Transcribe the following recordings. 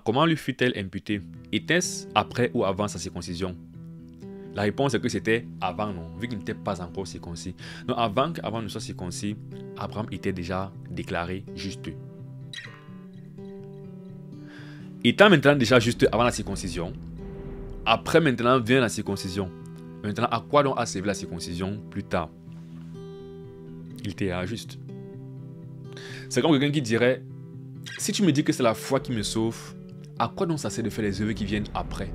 Comment lui fut-elle imputée? Était-ce après ou avant sa circoncision? La réponse est que c'était avant, non, vu qu'il n'était pas encore circoncis. Donc avant qu'Abraham ne soit circoncis, Abraham était déjà déclaré juste. Étant maintenant déjà juste avant la circoncision, après maintenant vient la circoncision. Maintenant, à quoi donc a servi la circoncision plus tard? Il était juste. C'est comme quelqu'un qui dirait, si tu me dis que c'est la foi qui me sauve, à quoi donc ça sert de faire les œuvres qui viennent après?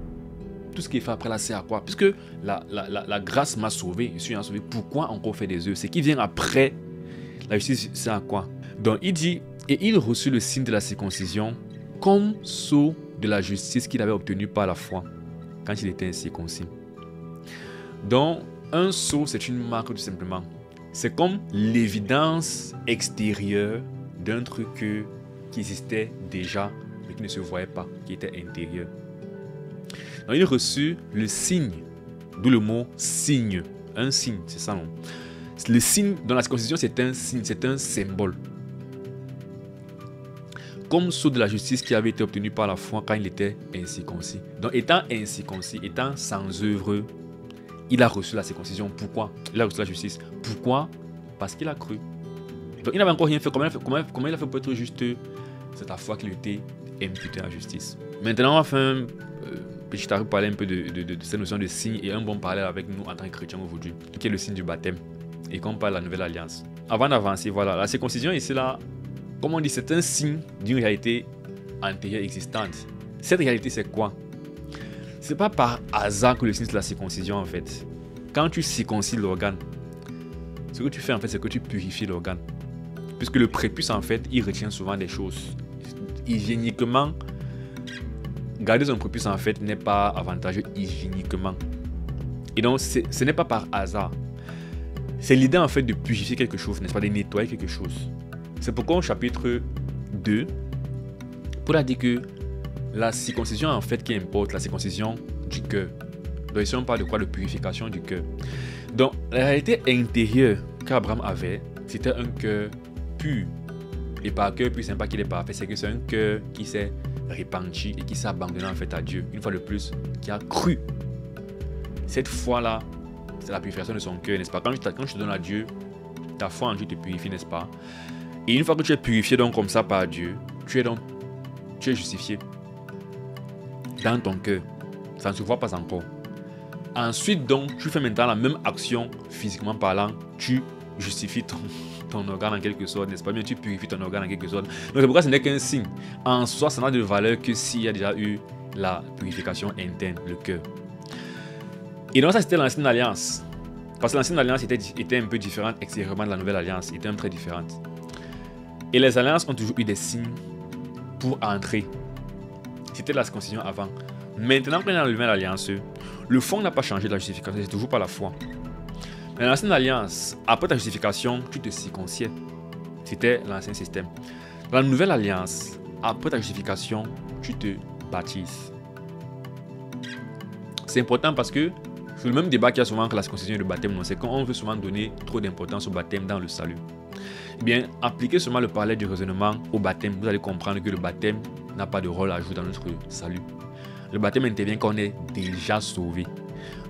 Tout ce qui est fait après là, c'est à quoi? Puisque la grâce m'a sauvé, je suis sauvé, pourquoi encore faire des œuvres? Ce qui vient après la justice, c'est à quoi? Donc il dit, et il reçut le signe de la circoncision comme sceau de la justice qu'il avait obtenu par la foi quand il était incirconcis. Donc un sceau, c'est une marque tout simplement. C'est comme l'évidence extérieure d'un truc qui existait déjà mais qui ne se voyait pas, qui était intérieur. Donc il reçut le signe, d'où le mot signe, un signe, c'est ça non? Le signe dans la circoncision, c'est un signe, c'est un symbole. Comme sceau de la justice qui avait été obtenu par la foi quand il était incirconcis. Donc étant incirconcis, étant sans œuvre, il a reçu la circoncision. Pourquoi? Il a reçu la justice. Pourquoi? Parce qu'il a cru. Donc il n'avait encore rien fait. Comment il a fait pour être juste? C'est la foi qu'il était imputé à la justice. Maintenant, on va faire un petit arrêt pour parler un peu de cette notion de signe et un bon parallèle avec nous en tant que chrétiens aujourd'hui, qui est le signe du baptême. Et qu'on parle de la nouvelle alliance. Avant d'avancer, voilà, la circoncision ici là, comme on dit, c'est un signe d'une réalité antérieure existante. Cette réalité, c'est quoi? C'est pas par hasard que le signe de la circoncision en fait. Quand tu circoncis l'organe, ce que tu fais en fait, c'est que tu purifies l'organe. Puisque le prépuce en fait, il retient souvent des choses. Hygiéniquement, garder son prépuce en fait n'est pas avantageux hygiéniquement. Et donc, ce n'est pas par hasard. C'est l'idée en fait de purifier quelque chose, n'est-ce pas, de nettoyer quelque chose. C'est pourquoi au chapitre 2, Paul a dit que la circoncision en fait qui importe, la circoncision du cœur. Donc ici on parle de quoi? De purification du cœur. Donc la réalité intérieure qu'Abraham avait, c'était un cœur pur. Et par cœur pur, c'est pas qu'il est parfait, c'est que c'est un cœur qui s'est repenti et qui s'est abandonné en fait à Dieu. Une fois de plus, qui a cru. Cette foi-là, c'est la purification de son cœur, n'est-ce pas? Quand je te donne à Dieu, ta foi en Dieu te purifie, n'est-ce pas? Et une fois que tu es purifié donc comme ça par Dieu, tu es justifié dans ton cœur. Ça ne se voit pas encore. Ensuite donc, tu fais maintenant la même action physiquement parlant, tu justifies ton organe en quelque sorte, n'est-ce pas? Bien, tu purifies ton organe en quelque sorte. Donc c'est pourquoi ce n'est qu'un signe. En soi, ça n'a de valeur que s'il y a déjà eu la purification interne, le cœur. Et donc ça c'était l'ancienne alliance. Parce que l'ancienne alliance était un peu différente extérieurement de la nouvelle alliance, était un peu très différente. Et les alliances ont toujours eu des signes pour entrer. C'était la circoncision avant. Maintenant qu'on est dans la nouvelle alliance, le fond n'a pas changé de la justification, c'est toujours pas la foi. Mais dans l'ancienne alliance, après ta justification, tu te circonciais. C'était l'ancien système. Dans la nouvelle alliance, après ta justification, tu te baptises. C'est important parce que c'est le même débat qu'il y a souvent entre la circoncision et le baptême. C'est qu'on veut souvent donner trop d'importance au baptême dans le salut. Eh bien, appliquez seulement le parallèle du raisonnement au baptême. Vous allez comprendre que le baptême n'a pas de rôle à jouer dans notre salut. Le baptême intervient quand on est déjà sauvé.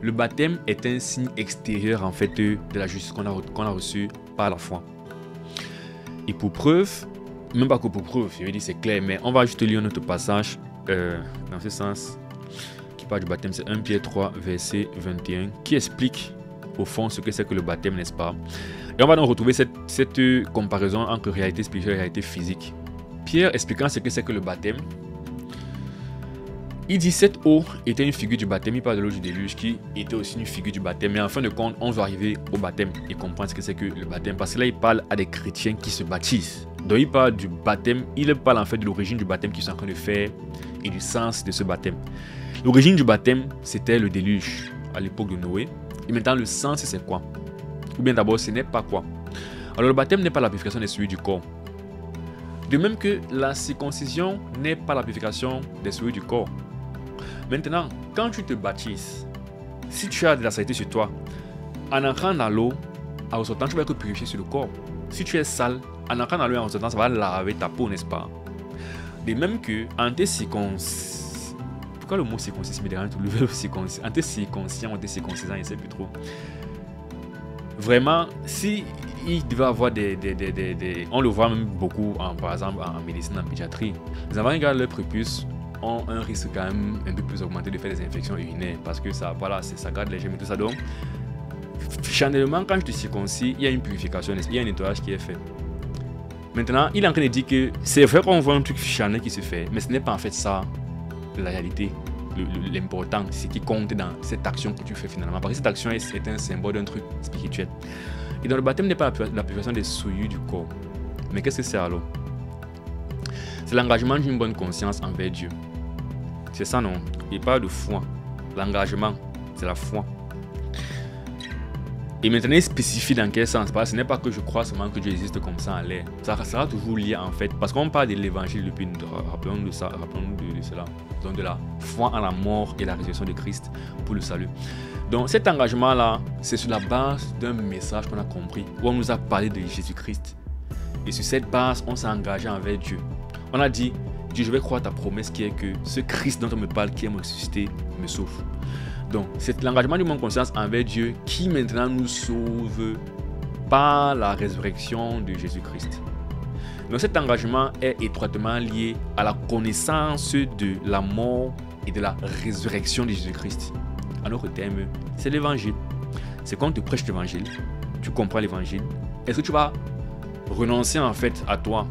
Le baptême est un signe extérieur en fait de la justice qu'on a reçue par la foi. Et pour preuve, même pas que pour preuve, je veux dire c'est clair, mais on va juste lire notre passage dans ce sens qui parle du baptême. C'est 1 Pierre 3 verset 21 qui explique au fond ce que c'est que le baptême, n'est-ce pas? Et on va donc retrouver cette comparaison entre réalité spirituelle et réalité physique. Pierre expliquant ce que c'est que le baptême, il dit cette eau était une figure du baptême. Il parle de l'eau du déluge qui était aussi une figure du baptême. Mais en fin de compte, on va arriver au baptême et comprendre ce que c'est que le baptême. Parce que là, il parle à des chrétiens qui se baptisent. Donc il parle du baptême, il parle en fait de l'origine du baptême qu'ils sont en train de faire et du sens de ce baptême. L'origine du baptême, c'était le déluge à l'époque de Noé. Et maintenant, le sens, c'est quoi? Ou bien d'abord, ce n'est pas quoi? Alors le baptême n'est pas la purification des souillures du corps. De même que la circoncision n'est pas la purification des souillures du corps. Maintenant, quand tu te baptises, si tu as de la saleté sur toi, en entrant dans l'eau, en ressortant, tu vas être purifié sur le corps. Si tu es sale, en entrant dans l'eau et en ressortant, ça va laver ta peau, n'est-ce pas? De même que en te circoncis... Pourquoi le mot circoncis me dérange tout le verbe circoncis? En te circonciant, en te circoncisant, je ne sais plus trop. Vraiment, si il devait avoir on le voit même beaucoup, par exemple, en médecine, en pédiatrie. Les enfants qui gardent leur prépuce ont un risque quand même un peu plus augmenté de faire des infections urinaires parce que ça, voilà, ça garde les germes et tout ça. Donc, finalement, quand je te circoncis, il y a une purification, il y a un nettoyage qui est fait. Maintenant, il est en train de dire que c'est vrai qu'on voit un truc charnel qui se fait, mais ce n'est pas en fait ça la réalité. L'important, c'est ce qui compte dans cette action que tu fais finalement. Parce que cette action est un symbole d'un truc spirituel. Et dans le baptême n'est pas la purification des souillures du corps. Mais qu'est-ce que c'est alors? C'est l'engagement d'une bonne conscience envers Dieu. C'est ça, non? Il parle de foi. L'engagement, c'est la foi. Et maintenant, il spécifie dans quel sens. Parce que ce n'est pas que je crois seulement que Dieu existe comme ça en l'air. Ça sera toujours lié en fait. Parce qu'on parle de l'évangile depuis. Rappelons-nous de ça, rappelons-nous de cela. Donc de la foi en la mort et la résurrection de Christ pour le salut. Donc cet engagement-là, c'est sur la base d'un message qu'on a compris, où on nous a parlé de Jésus-Christ. Et sur cette base, on s'est engagé envers Dieu. On a dit, Dieu, je vais croire ta promesse qui est que ce Christ dont on me parle, qui est ressuscité, me sauve. Donc, c'est l'engagement du monde conscience envers Dieu qui maintenant nous sauve par la résurrection de Jésus-Christ. Donc, cet engagement est étroitement lié à la connaissance de la mort et de la résurrection de Jésus-Christ. En d'autres termes, c'est l'évangile. C'est quand tu prêches l'évangile, tu comprends l'évangile. Est-ce que tu vas renoncer en fait à toi,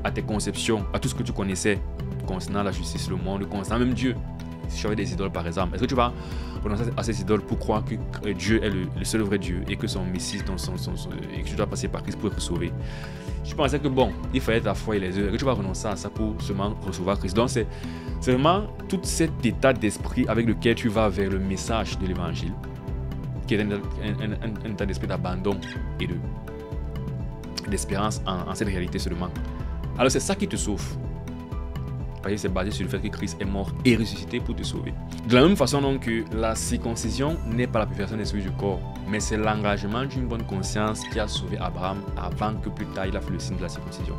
à tes conceptions, à tout ce que tu connaissais concernant la justice, le monde, concernant même Dieu? Si tu avais des idoles par exemple, est-ce que tu vas renoncer à ces idoles pour croire que Dieu est le seul vrai Dieu et que son Messie, et que tu dois passer par Christ pour être sauvé? Je pensais que bon, il fallait ta foi et les œuvres, que tu vas renoncer à ça pour seulement recevoir Christ. Donc c'est vraiment tout cet état d'esprit avec lequel tu vas vers le message de l'évangile, qui est un état d'esprit d'abandon et d'espérance en cette réalité seulement. Alors c'est ça qui te sauve. Parce que c'est basé sur le fait que Christ est mort et ressuscité pour te sauver. De la même façon donc que la circoncision n'est pas la purification des souillures du corps, mais c'est l'engagement d'une bonne conscience qui a sauvé Abraham avant que plus tard il a fait le signe de la circoncision.